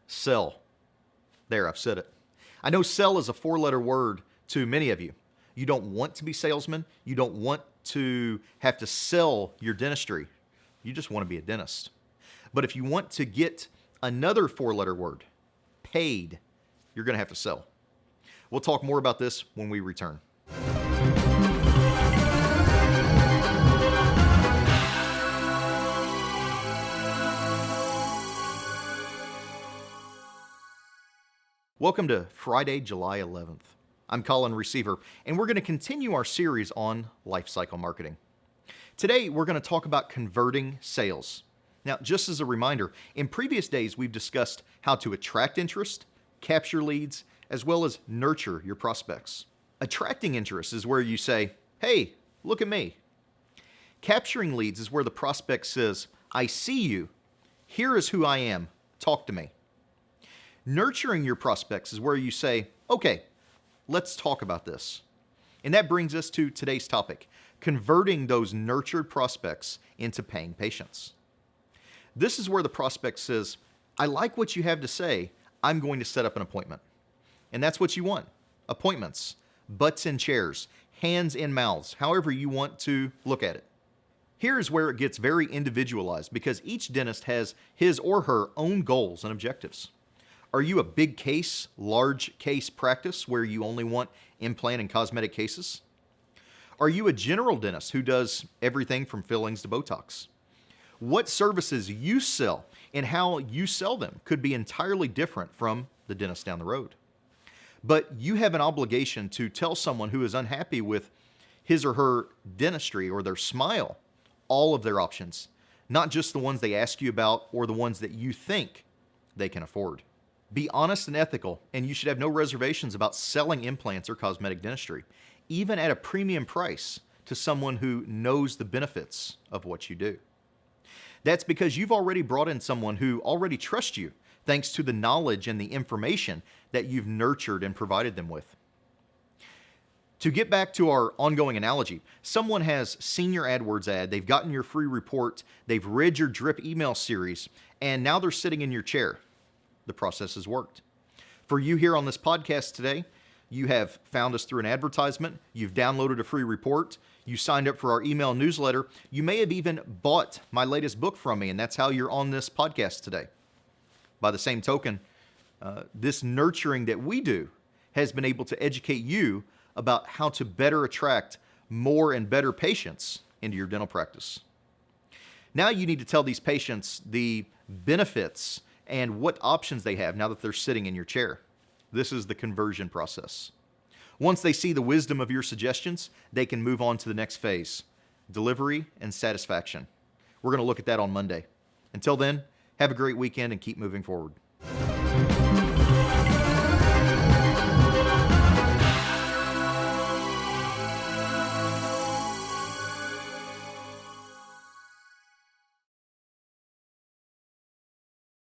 Sell. There, I've said it. I know sell is a four-letter word to many of you. You don't want to be salesmen. You don't want to have to sell your dentistry. You just want to be a dentist. But if you want to get another four-letter word, paid, you're going to have to sell. We'll talk more about this when we return. Welcome to Friday, July 11th. I'm Colin Receveur, and we're going to continue our series on lifecycle marketing. Today, we're going to talk about converting sales. Now, just as a reminder, in previous days, we've discussed how to attract interest, capture leads, as well as nurture your prospects. Attracting interest is where you say, hey, look at me. Capturing leads is where the prospect says, I see you. Here is who I am. Talk to me. Nurturing your prospects is where you say, okay, let's talk about this. And that brings us to today's topic, converting those nurtured prospects into paying patients. This is where the prospect says, I like what you have to say. I'm going to set up an appointment. And that's what you want. Appointments, butts in chairs, hands in mouths, however you want to look at it. Here's where it gets very individualized because each dentist has his or her own goals and objectives. Are you a big case, large case practice where you only want implant and cosmetic cases? Are you a general dentist who does everything from fillings to Botox? What services you sell and how you sell them could be entirely different from the dentist down the road. But you have an obligation to tell someone who is unhappy with his or her dentistry or their smile, all of their options, not just the ones they ask you about or the ones that you think they can afford. Be honest and ethical, and you should have no reservations about selling implants or cosmetic dentistry, even at a premium price to someone who knows the benefits of what you do. That's because you've already brought in someone who already trusts you, thanks to the knowledge and the information that you've nurtured and provided them with. To get back to our ongoing analogy, someone has seen your AdWords ad, they've gotten your free report, they've read your drip email series, and now they're sitting in your chair. The process has worked. For you here on this podcast today, you have found us through an advertisement, you've downloaded a free report, you signed up for our email newsletter, you may have even bought my latest book from me, and that's how you're on this podcast today. By the same token, this nurturing that we do has been able to educate you about how to better attract more and better patients into your dental practice. Now you need to tell these patients the benefits and what options they have now that they're sitting in your chair. This is the conversion process. Once they see the wisdom of your suggestions, they can move on to the next phase, delivery and satisfaction. We're going to look at that on Monday. Until then, have a great weekend and keep moving forward.